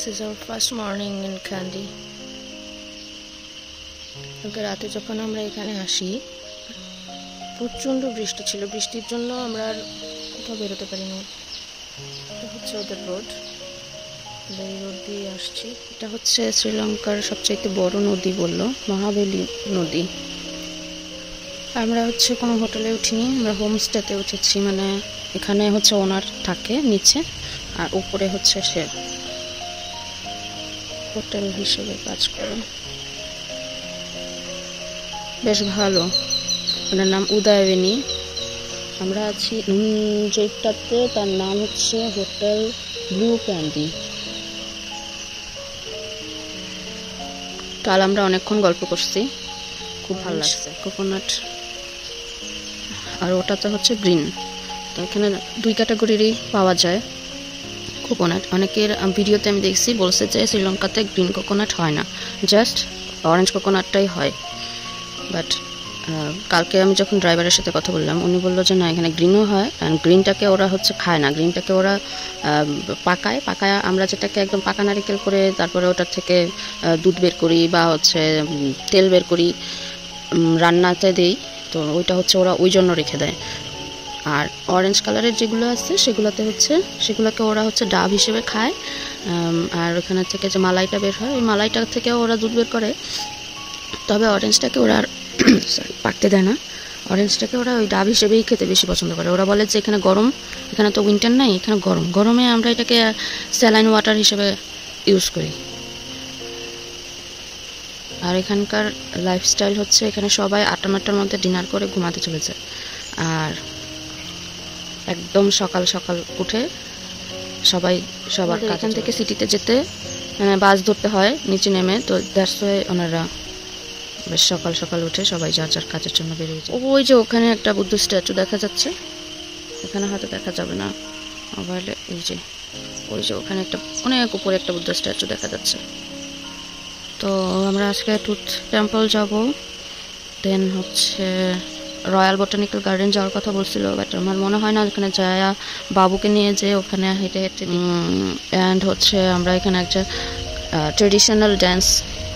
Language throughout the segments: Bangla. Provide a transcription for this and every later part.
This is our first morning in Kandy. কালকে রাতে যখন আমরা এখানে আসি প্রচণ্ড বৃষ্টি ছিল, বৃষ্টির জন্য আমরা আর কোথাও বেরোতে পারিনি। এটা হচ্ছে ওদের রোড, এই রোড দিয়ে আসছি। এটা হচ্ছে শ্রীলঙ্কার সবচেয়ে বড় নদী বললো, মহাবেলি নদী। আমরা হচ্ছে কোনো হোটেলে উঠিনি, আমরা হোমস্টেতে উঠেছি। মানে এখানে হচ্ছে ওনার থাকে নিচে, আর উপরে হচ্ছে সে হোটেল হিসেবে কাজ করে। বেশ ভালো, ওনার নাম উদয়বেনী। আমরা আছি যেটাতে, তার নাম হচ্ছে হোটেল ব্লু ক্যান্ডি। কাল আমরা অনেকক্ষণ গল্প করছি, খুব ভালো লাগছে। কোকোনাট আর ওটাতে হচ্ছে গ্রিন। তো এখানে দুই ক্যাটাগরিরই পাওয়া যায় কোকোনাট। অনেকের ভিডিওতে আমি দেখছি বলছে যে শ্রীলঙ্কাতে গ্রিন কোকোনাট হয় না, জাস্ট অরেঞ্জ কোকোনাটটাই হয়। বাট কালকে আমি যখন ড্রাইভারের সাথে কথা বললাম, উনি বললো যে না, এখানে গ্রিনও হয়, অ্যান্ড গ্রিনটাকে ওরা হচ্ছে খায় না, গ্রিনটাকে ওরা পাকায়। আমরা যেটাকে একদম পাকা নারিকেল করে তারপরে ওটার থেকে দুধ বের করি বা হচ্ছে তেল বের করি, রান্নাতে দেই, তো ওইটা হচ্ছে ওরা ওই জন্য রেখে দেয়। আর অরেঞ্জ কালারের যেগুলো আছে সেগুলোকে ওরা হচ্ছে ডাব হিসেবে খায়। আর ওখানে থেকে যে মালাইটা বের হয়, ওই মালাইটা থেকেও ওরা দুধ বের করে। তবে অরেঞ্জটাকে ওরা পাকতে দেয় না, অরেঞ্জটাকে ওরা ওই ডাব হিসেবেই খেতে বেশি পছন্দ করে। ওরা বলে যে এখানে গরম, এখানে তো উইন্টার নাই, এখানে গরমে আমরা এটাকে স্যালাইন ওয়াটার হিসেবে ইউজ করি। আর এখানকার লাইফস্টাইল হচ্ছে এখানে সবাই 8টার মধ্যে ডিনার করে ঘুমাতে চলে যায়। আর একদম সকাল সকাল উঠে সবার এখান থেকে সিটিতে যেতে বাস ধরতে হয় নিচে নেমে। তো দ্যাটস ওয়াই ওনারা বেশ সকাল সকাল উঠে সবাই যার যার কাজের জন্য বেরিয়ে যায়। ওই যে ওখানে একটা বুদ্ধ স্ট্যাচু দেখা যাচ্ছে, এখানে হয়তো দেখা যাবে না মোবাইলে। ওই যে ওখানে একটা অনেক উপরে একটা বুদ্ধ স্ট্যাচু দেখা যাচ্ছে। তো আমরা আজকে টুথ টেম্পল যাব, দেন হচ্ছে রয়্যাল বোটানিক্যাল গার্ডেন যাওয়ার কথা বলছিল, বাট আমার মনে হয় না ওখানে যায় বাবুকে নিয়ে যে ওখানে হেঁটে অ্যান্ড হচ্ছে আমরা এখানে একটা ট্রেডিশনাল ড্যান্স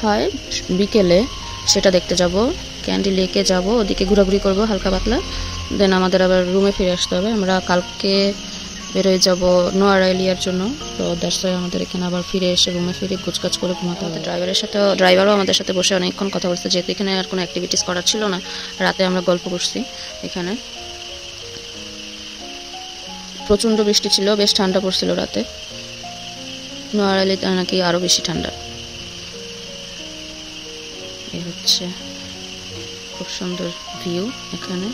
হয় বিকেলে, সেটা দেখতে যাব। ক্যান্ডি লেকে যাব, ওদিকে ঘোরাঘুরি করব হালকা পাতলা, দেন আমাদের আবার রুমে ফিরে আসতে হবে। আমরা কালকে বেরোয় যাব নোয়ারাইলিয়ার জন্য, তো দ্যাটস ওয়াই আমাদের এখানে আবার ফিরে এসে রুমে ফিরে গোছগাছ করে ঘুমাতে হবে। ড্রাইভারও আমাদের সাথে বসে অনেকক্ষণ কথা বলছে, যেহেতু এখানে আর কোনো অ্যাক্টিভিটিস করার ছিল না। রাতে আমরা গল্প করছি। এখানে প্রচণ্ড বৃষ্টি ছিল, বেশ ঠান্ডা পড়ছিল রাতে। নোয়ারাইলিতে নাকি আরও বেশি ঠান্ডা। এই হচ্ছে খুব সুন্দর ভিউ এখানে।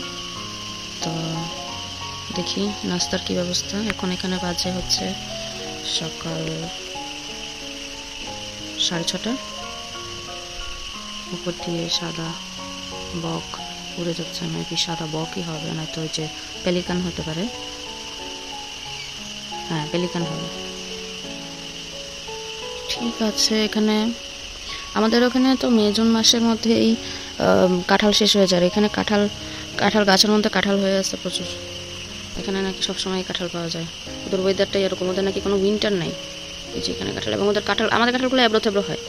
তো দেখি নাস্তার কি ব্যবস্থা। এখন এখানে বাজে হচ্ছে সকাল 6:30। উপর দিয়ে সাদা বক উড়ে যাচ্ছে, মেবি সাদা বকই হবে, নয়তো ওই যে পেলিকান হতে পারে। হ্যাঁ, পেলিকান হবে। ঠিক আছে, এখানে আমাদের ওখানে তো মে জুন মাসের মধ্যে এই কাঁঠাল শেষ হয়ে যায়। এখানে কাঁঠাল গাছের মধ্যে কাঁঠাল হয়ে আছে প্রচুর। এখানে নাকি সবসময় কাঁঠাল পাওয়া যায়, ওদের ওয়েদারটাই এরকম, ওদের নাকি কোনো উইন্টার নাই। এই যে এখানে কাঁঠাল, এবং ওদের কাঁঠাল, আমাদের কাঁঠালগুলো এবড়ো থেবড়ো হয়,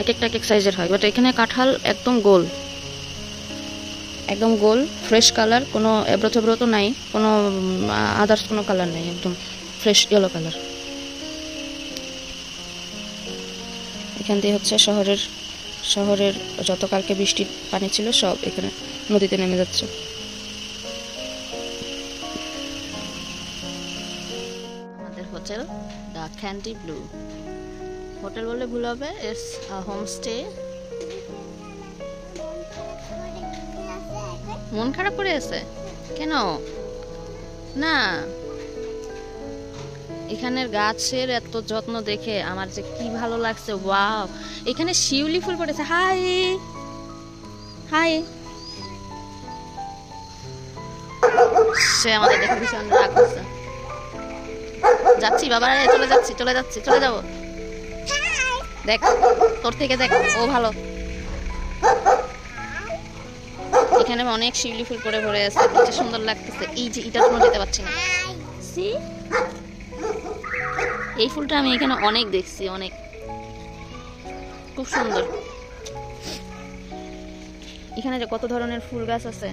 এক এক সাইজের হয়, বাট এখানে কাঁঠাল একদম গোল ফ্রেশ কালার, কোনো এবড়ো থেবড়ো তো নাই, কোনো আদার্স কোনো কালার নেই, একদম ফ্রেশ ইয়েলো কালার। এখান দিয়ে হচ্ছে শহরের যত কালকে বৃষ্টির পানি ছিল সব এখানে নদীতে নেমে যাচ্ছে। আমাদের hotel the candy blue. Hotel বললে ভুল হবে, ইটস হোমস্টে। মন খারাপ করে আছে কেন? না, এখানের গাছের এত যত্ন দেখে আমার যে কি ভালো লাগছে। ওয়াও, এখানে শিউলি ফুল পড়েছে। হাই হাই, সে আমাদের দেখে ভীষণ রাগ করছে। যাচ্ছি বাবা, চলে যাবো। দেখ তোর থেকে দেখ, ও ভালো। এখানে অনেক শিউলি ফুল পড়ে ভরে আছে, কি সুন্দর লাগতেছে। এই যে এটার জন্য যেতে পারছি না। এই ফুলটা আমি এখানে অনেক দেখছি, অনেক। খুব সুন্দর। এখানে যে কত ধরনের ফুল গাছ আছে।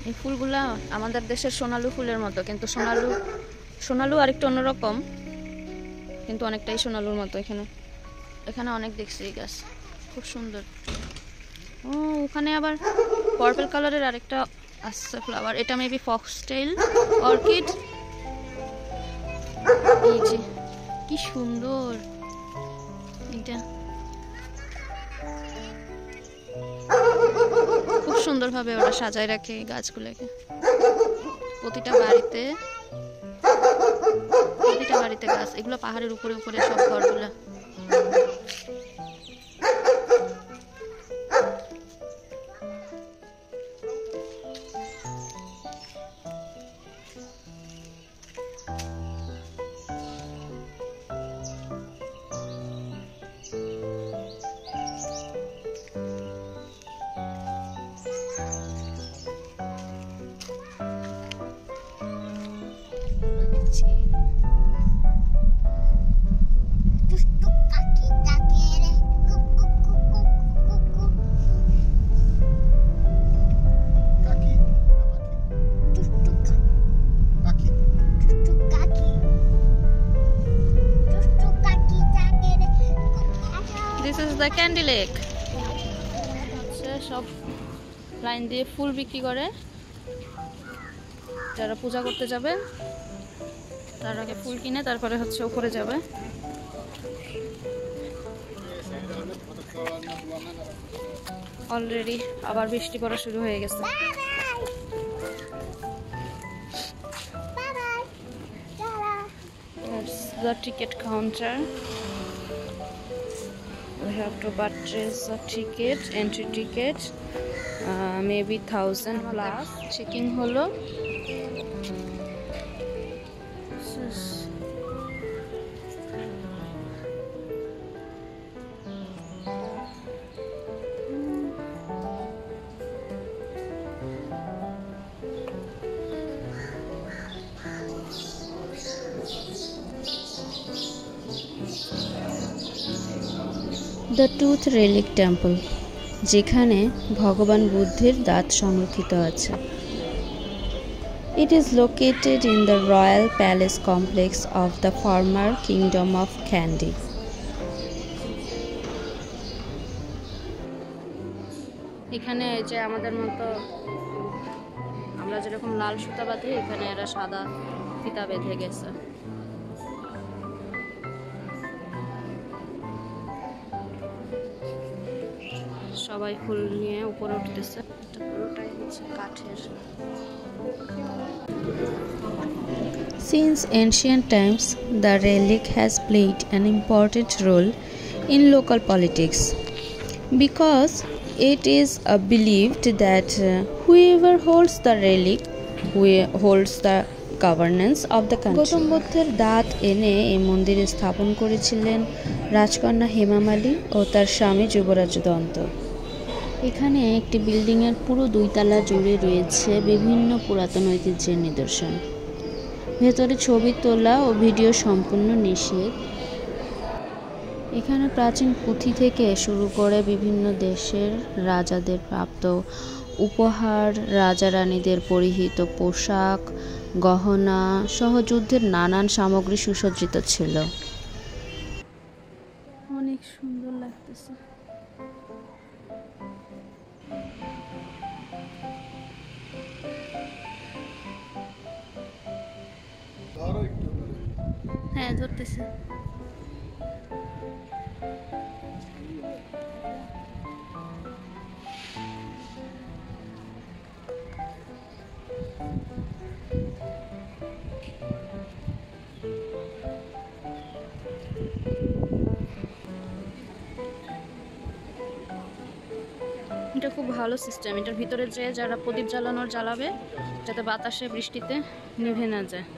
এই ফুলগুলা আমাদের দেশের সোনালু ফুলের মতো, কিন্তু সোনালু আরেকটু অন্যরকম, কিন্তু অনেকটাই সোনালুর মতো। এখানে অনেক দেখছি এই গাছ, খুব সুন্দর। ও ওখানে আবার পার্পল কালারের আরেকটা আছে ফ্লাওয়ার, এটা মেবি ফক্সটেইল অর্কিড। এই যে কি সুন্দর এটা, খুব সুন্দরভাবে ওরা সাজায় রাখে এই গাছগুলোকে। প্রতিটা বাড়িতে গাছ। এগুলো পাহাড়ের উপরে উপরে সব ঘরগুলা। This is the Candy Lake. সব লাইন দিয়ে ফুল বিক্রি করে, যারা পূজা করতে যাবে তার আগে ফুল কিনে তারপরে হচ্ছে উপরে যাবে। অলরেডি আবার বৃষ্টি পড়া শুরু হয়ে গেছে। That's the ticket counter. We have to purchase a ticket, entry ticket, maybe 1000 plus. Checking holo. The Tooth Relic Temple, যেখানে ভগবান বুদ্ধের দাঁত সংরক্ষিত আছে। It is located in the Royal Palace complex of the former Kingdom of Kandy. এখানে যে আমাদের মতো আমরা যেরকম লাল সুতা বাঁধি, এখানে এরা সাদা ফিতা বেঁধে গেছে। সবাই ফুল নিয়ে উপরে উঠতেছে। এটা পুরোটাই হচ্ছে কাঠের। Since ancient times, the relic has played an important role in local politics because it is believed that whoever holds the relic holds the governance of the country. Gautam বুদ্ধের দাঁত এনে এই মন্দিরে স্থাপন করেছিলেন রাজকন্যা হেমা মালিনী ও তার স্বামী যুবরাজ দন্ত। এখানে একটি বিল্ডিংয়ের পুরো 2 তলা জুড়ে রয়েছে বিভিন্ন পুরাতন ঐতিহ্যের নিদর্শন। ভেতরে ছবি তোলা ও ভিডিও সম্পূর্ণ নিষেধ। এখানে প্রাচীন পুঁথি থেকে শুরু করে বিভিন্ন দেশের রাজাদের প্রাপ্ত উপহার, রাজা রানীদের পরিহিত পোশাক, গহনা সহ যুদ্ধের নানান সামগ্রী সুসজ্জিত ছিল। অনেক সুন্দর লাগতেছে। হ্যাঁ ধরতেছে। এটা খুব ভালো সিস্টেম। এটার ভিতরে যে যারা প্রদীপ জ্বালাবে যাতে বাতাসে বৃষ্টিতে নিভে না যায়।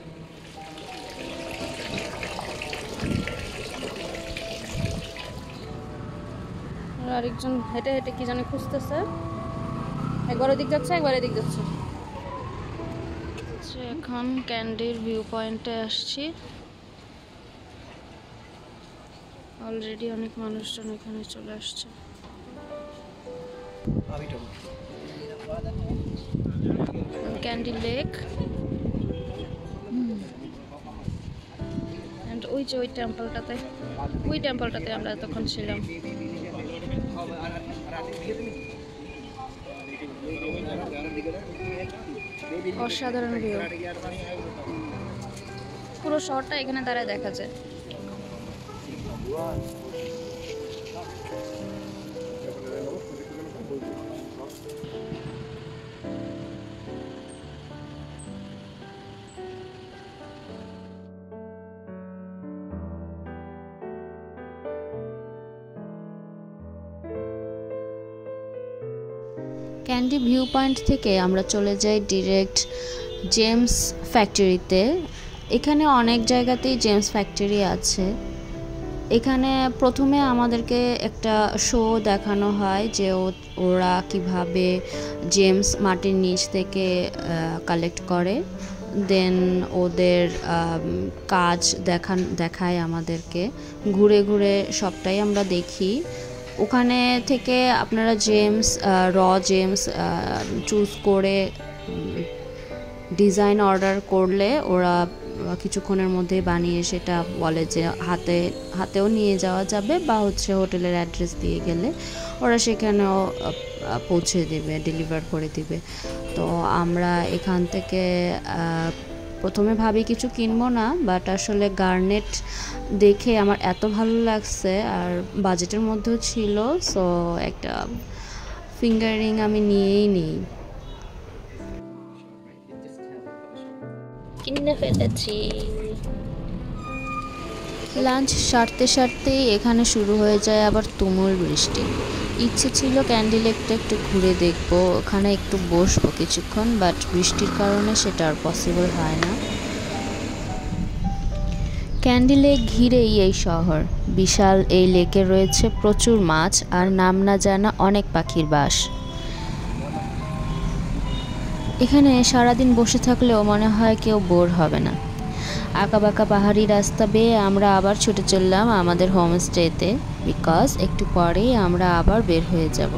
আরেকজন হেঁটে হেঁটে কি জানে খুঁজতেছে, একবার ওদিক যাচ্ছে একবার এদিক যাচ্ছে। এখন ক্যান্ডির ভিউ পয়েন্টে আসছি। অলরেডি অনেক মানুষজন এখানে চলে আসছে। ক্যান্ডি লেক এন্ড ওই যে ওই টেম্পলটাতে আমরা তখন ছিলাম। অসাধারণ ভিউ, পুরো শহরটা এখানে দাঁড়ায় দেখা যায়। ক্যান্ডি ভিউ পয়েন্ট থেকে আমরা চলে যাই ডিরেক্ট জেমস ফ্যাক্টরিতে। এখানে অনেক জায়গাতেই জেমস ফ্যাক্টরি আছে। এখানে প্রথমে আমাদেরকে একটা শো দেখানো হয় যে ওরা কিভাবে জেমস মাটির নিচ থেকে কালেক্ট করে, দেন ওদের কাজ দেখায় আমাদেরকে। ঘুরে ঘুরে সবটাই আমরা দেখি। ওখানে থেকে আপনারা র জেমস চুজ করে ডিজাইন অর্ডার করলে ওরা কিছুক্ষণের মধ্যে বানিয়ে সেটা বলে যে হাতেও নিয়ে যাওয়া যাবে, বা হোটেলের অ্যাড্রেস দিয়ে গেলে ওরা সেখানেও পৌঁছে দেবে, ডেলিভার করে দিবে। তো আমরা এখান থেকে প্রথমে ভাবি কিছু কিনবো না, বাট আসলে গার্নেট দেখে আমার এত ভালো লাগছে আর বাজেটের মধ্যেও ছিল, সো একটা ফিঙ্গার রিং আমি নিয়েই নিই। কিনে ফেলেছি। লাঞ্চ সারতেই এখানে শুরু হয়ে যায় আবার তুমুল বৃষ্টি। ইচ্ছে ছিল ক্যান্ডি লেকটা একটু ঘুরে দেখবো, ওখানে একটু বসবো কিছুক্ষণ, বাট বৃষ্টির কারণে সেটা আর পসিবল হয় না। ক্যান্ডি লেক ঘিরেই এই শহর। বিশাল এই লেকে রয়েছে প্রচুর মাছ আর নাম না জানা অনেক পাখির বাস। এখানে সারাদিন বসে থাকলেও মনে হয় কেউ বোর হবে না। আঁকাবাঁকা পাহাড়ি রাস্তা বেয়ে আমরা আবার ছুটে চললাম আমাদের হোমস্টেতে, বিকজ একটু পরেই আমরা আবার বের হয়ে যাব।